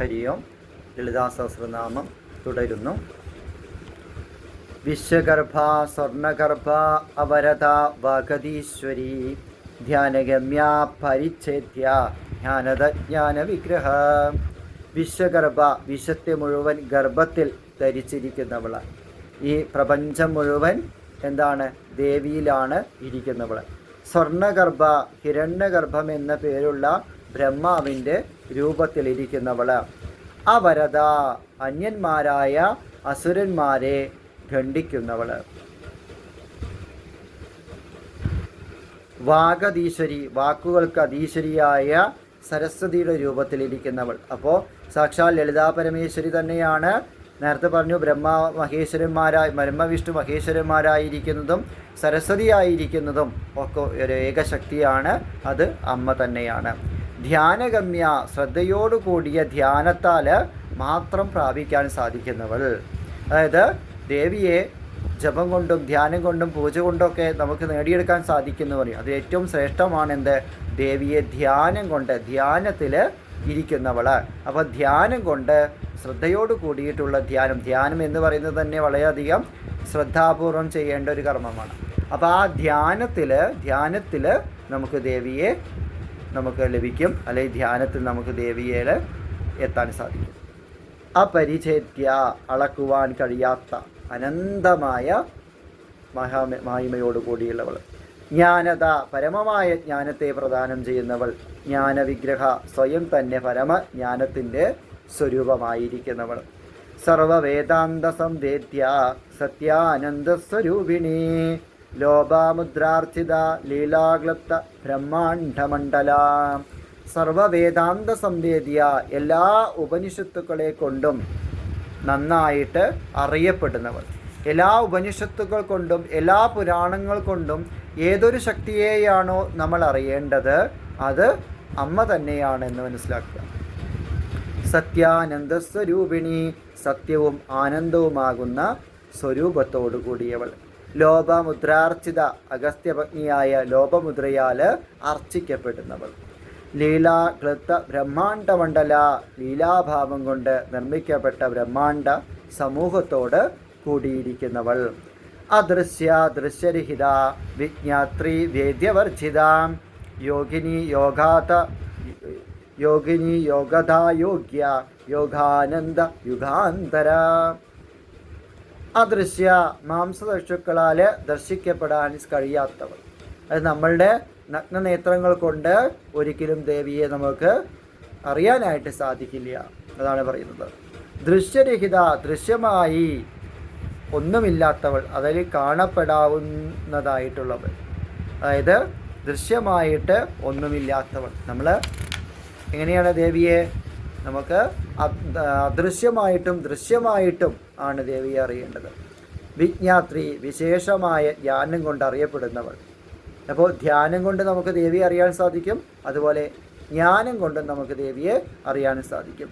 ഹരി ഓം. ലളിതാ സഹസ്രനാമം തുടരുന്നു. വിശ്വഗർഭ സ്വർണഗർഭ അവരത വാഗതീശ്വരി ധ്യാനഗമ്യ പരിച്ഛേദ്യ ജ്ഞാനത ജ്ഞാന വിഗ്രഹ. വിശ്വഗർഭ, വിശ്വത്തെ മുഴുവൻ ഗർഭത്തിൽ ധരിച്ചിരിക്കുന്നവൾ. ഈ പ്രപഞ്ചം മുഴുവൻ എന്താണ്? ദേവിയിലാണ് ഇരിക്കുന്നവൾ. സ്വർണഗർഭ, ഹിരണ്യഗർഭം എന്ന പേരുള്ള ബ്രഹ്മാവിൻ്റെ രൂപത്തിലിരിക്കുന്നവൾ. അവരത, അന്യന്മാരായ അസുരന്മാരെ ഖണ്ഡിക്കുന്നവൾ. വാഗധീശ്വരി, വാക്കുകൾക്ക് അധീശ്വരിയായ സരസ്വതിയുടെ രൂപത്തിലിരിക്കുന്നവൾ. അപ്പോൾ സാക്ഷാൽ ലളിതാ പരമേശ്വരി തന്നെയാണ്. നേരത്തെ പറഞ്ഞു ബ്രഹ്മവിഷ്ണു മഹേശ്വരന്മാരായിരിക്കുന്നതും സരസ്വതിയായിരിക്കുന്നതും ഒക്കെ ഒരു ഏകശക്തിയാണ്. അത് അമ്മ തന്നെയാണ്. ധ്യാനഗമ്യ, ശ്രദ്ധയോടു കൂടിയ ധ്യാനത്താൽ മാത്രം പ്രാപിക്കാൻ സാധിക്കുന്നവൾ. അതായത് ദേവിയെ ജപം കൊണ്ടും ധ്യാനം കൊണ്ടും പൂജ കൊണ്ടൊക്കെ നമുക്ക് നേടിയെടുക്കാൻ സാധിക്കുന്നു പറയും. അത് ഏറ്റവും ശ്രേഷ്ഠമാണ് എന്ത്? ദേവിയെ ധ്യാനം കൊണ്ട്, ധ്യാനത്തിൽ ഇരിക്കുന്നവൾ. അപ്പോൾ ധ്യാനം കൊണ്ട് ശ്രദ്ധയോട് കൂടിയിട്ടുള്ള ധ്യാനം എന്ന് പറയുന്നത് തന്നെ വളരെയധികം ശ്രദ്ധാപൂർവം ചെയ്യേണ്ട ഒരു കർമ്മമാണ്. അപ്പോൾ ആ ധ്യാനത്തിൽ നമുക്ക് ദേവിയെ നമുക്ക് ലഭിക്കും, അല്ലെങ്കിൽ ധ്യാനത്തിൽ നമുക്ക് ദേവിയെ എത്താൻ സാധിക്കും. അപരിച്ഛേദ്യ, അളക്കുവാൻ കഴിയാത്ത അനന്തമായ മഹിമയോട് കൂടിയുള്ളവൾ. ജ്ഞാനത, പരമമായ ജ്ഞാനത്തെ പ്രദാനം ചെയ്യുന്നവൾ. ജ്ഞാനവിഗ്രഹ, സ്വയം തന്നെ പരമജ്ഞാനത്തിൻ്റെ സ്വരൂപമായിരിക്കുന്നവൾ. സർവവേദാന്ത സംവേദ്യ സത്യാനന്ദസ്വരൂപിണി ലോപാമുദ്രാർച്ചിത ലീലാക്ലപ്ത ബ്രഹ്മാണ്ഡമണ്ഡല. സർവവേദാന്ത സംവേദ്യ, എല്ലാ ഉപനിഷത്തുക്കളെ കൊണ്ടും നന്നായിട്ട് അറിയപ്പെടുന്നവൾ. എല്ലാ ഉപനിഷത്തുക്കൾ കൊണ്ടും എല്ലാ പുരാണങ്ങൾ കൊണ്ടും ഏതൊരു ശക്തിയെയാണോ നമ്മൾ അറിയേണ്ടത് അത് അമ്മ തന്നെയാണെന്ന് മനസ്സിലാക്കുക. സത്യാനന്ദസ്വരൂപിണി, സത്യവും ആനന്ദവുമാകുന്ന സ്വരൂപത്തോടു കൂടിയവൾ. ലോപമുദ്രാർച്ചിത, അഗസ്ത്യപത്നിയായ ലോപമുദ്രയാൽ അർച്ചിക്കപ്പെടുന്നവൾ. ലീലാക്ലൃത്ത ബ്രഹ്മാണ്ഡമണ്ഡല, ലീലാഭാവം കൊണ്ട് നിർമ്മിക്കപ്പെട്ട ബ്രഹ്മാണ്ഡ സമൂഹത്തോട് കൂടിയിരിക്കുന്നവൾ. അദൃശ്യ ദൃശ്യരഹിത വിജ്ഞാത്രി വേദ്യവർജിത യോഗിനി യോഗധായോഗ്യ യോഗാനന്ദ യുഗാന്തര. അദൃശ്യ, മാംസചക്ഷുക്കളാൽ ദർശിക്കപ്പെടാൻ കഴിയാത്തവൾ. അത് നമ്മളുടെ നഗ്നനേത്രങ്ങൾ കൊണ്ട് ഒരിക്കലും ദേവിയെ നമുക്ക് അറിയാനായിട്ട് സാധിക്കില്ല. അതാണ് പറയുന്നത്. ദൃശ്യരഹിത, ദൃശ്യമായി ഒന്നുമില്ലാത്തവൾ, അതിൽ കാണപ്പെടാവുന്നതായിട്ടുള്ളവൾ. അതായത് ദൃശ്യമായിട്ട് ഒന്നുമില്ലാത്തവൾ. നമ്മൾ എങ്ങനെയാണ് ദേവിയെ നമുക്ക് അദൃശ്യമായിട്ടും ദൃശ്യമായിട്ടും ആണ് ദേവിയെ അറിയേണ്ടത്. വിജ്ഞാത്രി, വിശേഷമായ ജ്ഞാനം കൊണ്ട് അറിയപ്പെടുന്നവൾ. അപ്പോൾ ധ്യാനം കൊണ്ട് നമുക്ക് ദേവിയെ അറിയാൻ സാധിക്കും, അതുപോലെ ജ്ഞാനം കൊണ്ടും നമുക്ക് ദേവിയെ അറിയാനും സാധിക്കും.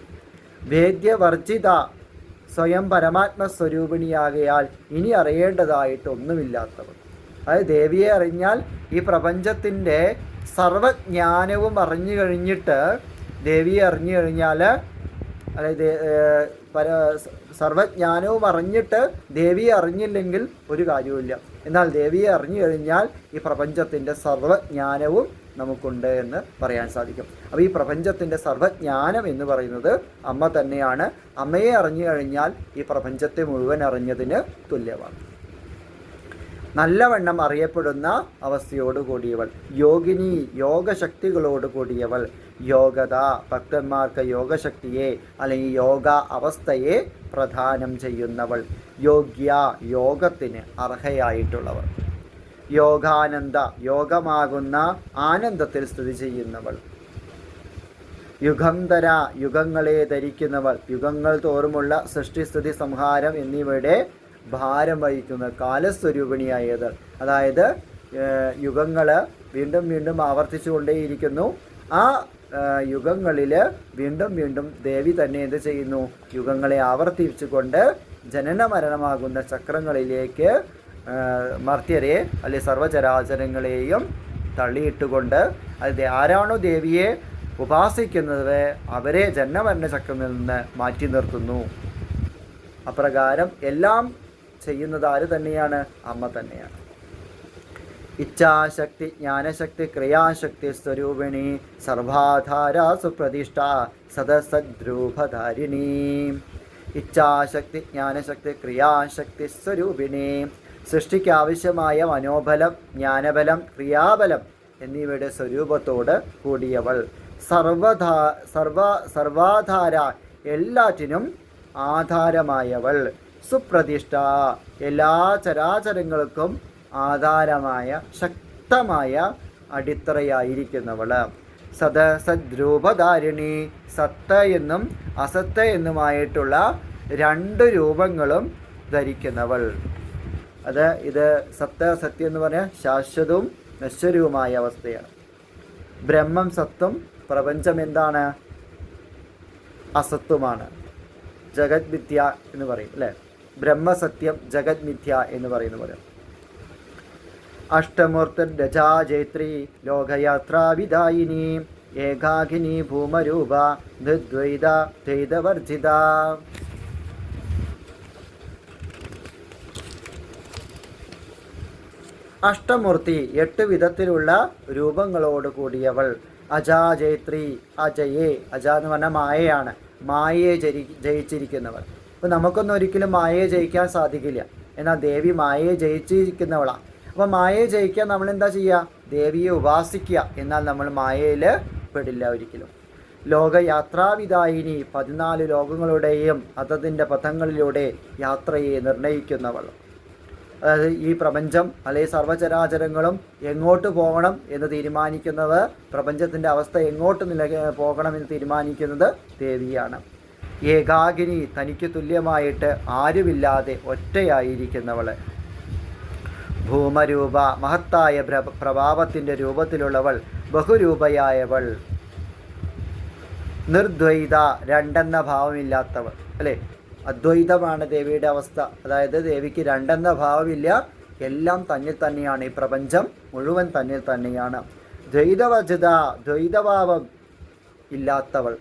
വേദ്യവർജിത, സ്വയം പരമാത്മസ്വരൂപിണിയാകയാൽ ഇനി അറിയേണ്ടതായിട്ടൊന്നുമില്ലാത്തവൾ. അതായത് ദേവിയെ അറിഞ്ഞാൽ ഈ പ്രപഞ്ചത്തിൻ്റെ സർവജ്ഞാനവും അറിഞ്ഞു കഴിഞ്ഞിട്ട്, ദേവിയെ അറിഞ്ഞു കഴിഞ്ഞാൽ, അതായത് സർവജ്ഞാനവും അറിഞ്ഞിട്ട് ദേവിയെ അറിഞ്ഞില്ലെങ്കിൽ ഒരു കാര്യവുമില്ല. എന്നാൽ ദേവിയെ അറിഞ്ഞു കഴിഞ്ഞാൽ ഈ പ്രപഞ്ചത്തിൻ്റെ സർവജ്ഞാനവും നമുക്കുണ്ട് എന്ന് പറയാൻ സാധിക്കും. അപ്പോൾ ഈ പ്രപഞ്ചത്തിൻ്റെ സർവജ്ഞാനം എന്ന് പറയുന്നത് അമ്മ തന്നെയാണ്. അമ്മയെ അറിഞ്ഞു കഴിഞ്ഞാൽ ഈ പ്രപഞ്ചത്തെ മുഴുവൻ അറിഞ്ഞതിന് തുല്യമാണ്. നല്ലവണ്ണം അറിയപ്പെടുന്ന അവസ്ഥയോട് കൂടിയവൾ. യോഗിനി, യോഗശക്തികളോട് കൂടിയവൾ. യോഗത, ഭക്തന്മാർക്ക് യോഗശക്തിയെ അല്ലെങ്കിൽ യോഗ അവസ്ഥയെ പ്രദാനം ചെയ്യുന്നവൾ. യോഗ്യ, യോഗത്തിന് അർഹയായിട്ടുള്ളവൾ. യോഗാനന്ദ, യോഗമാകുന്ന ആനന്ദത്തിൽ സ്ഥിതി ചെയ്യുന്നവൾ. യുഗന്ധര, യുഗങ്ങളെ ധരിക്കുന്നവൾ. യുഗങ്ങൾ തോറുമുള്ള സൃഷ്ടിസ്ഥിതി സംഹാരം എന്നിവയുടെ ഭാരം വഹിക്കുന്ന കാലസ്വരൂപിണിയായത്. അതായത് യുഗങ്ങൾ വീണ്ടും വീണ്ടും ആവർത്തിച്ചു കൊണ്ടേയിരിക്കുന്നു. ആ യുഗങ്ങളിൽ വീണ്ടും വീണ്ടും ദേവി തന്നെ എന്ത് ചെയ്യുന്നു? യുഗങ്ങളെ ആവർത്തിച്ചുകൊണ്ട് ജനന മരണമാകുന്ന ചക്രങ്ങളിലേക്ക് മർത്യരെ അല്ലെങ്കിൽ സർവചരാചരങ്ങളെയും തള്ളിയിട്ടുകൊണ്ട് അത് ആരാണോ ദേവിയെ ഉപാസിക്കുന്നത് അവരെ ജന്മമരണ ചക്രത്തിൽ നിന്ന് മാറ്റി നിർത്തുന്നു. അപ്രകാരം എല്ലാം ചെയ്യുന്നത് ആര് തന്നെയാണ്? അമ്മ തന്നെയാണ്. ഇച്ഛാശക്തി ജ്ഞാനശക്തി ക്രിയാശക്തി സ്വരൂപിണി സർവാധാരാ സുപ്രതിഷ്ഠ സദസദ്രൂപധാരിണി. ഇച്ഛാശക്തി ജ്ഞാനശക്തി ക്രിയാശക്തി സ്വരൂപിണി. സൃഷ്ടിക്ക് ആവശ്യമായ മനോബലം, ജ്ഞാനബലം, ക്രിയാബലം എന്നിവയുടെ സ്വരൂപത്തോട് കൂടിയവൾ. സർവാധാര എല്ലാറ്റിനും ആധാരമായവൾ. സുപ്രതിഷ്ഠ എല്ലാ ചരാചരങ്ങൾക്കും ആധാരമായ ശക്തമായ അടിത്തറയായിരിക്കുന്നവൾ. സദസദ്രൂപധാരിണി സത്ത എന്നും അസത്ത എന്നുമായിട്ടുള്ള രണ്ട് രൂപങ്ങളും ധരിക്കുന്നവൾ. ഇത് സത്ത സത്യം എന്ന് പറഞ്ഞാൽ ശാശ്വതവും നശ്വരവുമായ അവസ്ഥയാണ്. ബ്രഹ്മം സത്വം, പ്രപഞ്ചം എന്താണ്? അസത്വമാണ്. ജഗത് മിഥ്യ എന്ന് പറയും അല്ലേ? ബ്രഹ്മസത്യം, ജഗത് മിഥ്യ എന്ന് പറയുന്ന പോലെ. അഷ്ടമൂർത്തിർജാ ജൈത്രി ലോകയാത്രാവിദായിനി ഏകാകിനി ഭൂമരൂപ ദ്വൈത ദ്വൈതവർജിത. അഷ്ടമൂർത്തി 8 വിധത്തിലുള്ള രൂപങ്ങളോട് കൂടിയവൾ. അജാജയത്രി അജയെ, അജ എന്ന് പറഞ്ഞാൽ മായയാണ്. മായയെ ജയിച്ചിരിക്കുന്നവൾ. അപ്പോൾ നമുക്കൊന്നും ഒരിക്കലും മായയെ ജയിക്കാൻ സാധിക്കില്ല. എന്നാൽ ദേവി മായയെ ജയിച്ചിരിക്കുന്നവളാണ്. അപ്പോൾ മായയെ ജയിക്കാൻ നമ്മൾ എന്താ ചെയ്യുക? ദേവിയെ ഉപാസിക്കുക. എന്നാൽ നമ്മൾ മായയിൽ പെടില്ല ഒരിക്കലും. ലോകയാത്രാവിദായിനി 14 ലോകങ്ങളുടെയും അതതിൻ്റെ പഥങ്ങളിലൂടെ യാത്രയെ നിർണയിക്കുന്നവൾ. അതായത് ഈ പ്രപഞ്ചം അല്ലെങ്കിൽ സർവചരാചരങ്ങളും എങ്ങോട്ട് പോകണം എന്ന് തീരുമാനിക്കുന്നത്, പ്രപഞ്ചത്തിൻ്റെ അവസ്ഥ എങ്ങോട്ട് പോകണമെന്ന് തീരുമാനിക്കുന്നത് ദേവിയാണ്. ഏകാകിനി തനിക്ക് തുല്യമായിട്ട് ആരുമില്ലാതെ ഒറ്റയായിരിക്കുന്നവൾ. ഭൂമരൂപ മഹത്തായ പ്രഭാവത്തിൻ്റെ രൂപത്തിലുള്ളവൾ, ബഹുരൂപയായവൾ. നിർദ്വൈത രണ്ടെന്ന ഭാവമില്ലാത്തവൾ അല്ലേ? അദ്വൈതമാണ് ദേവിയുടെ അവസ്ഥ. അതായത് ദേവിക്ക് രണ്ടെന്ന ഭാവമില്ല, എല്ലാം തന്നിൽ തന്നെയാണ്. ഈ പ്രപഞ്ചം മുഴുവൻ തന്നിൽ തന്നെയാണ്. ദ്വൈതവചിത ദ്വൈതഭാവം ഇല്ലാത്തവൾ,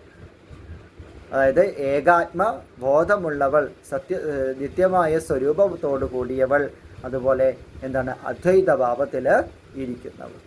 അതായത് ഏകാത്മ ബോധമുള്ളവൾ, നിത്യമായ സ്വരൂപത്തോടു കൂടിയവൾ. അതുപോലെ എന്താണ്? അദ്വൈതഭാവത്തിൽ ഇരിക്കുന്നവൾ.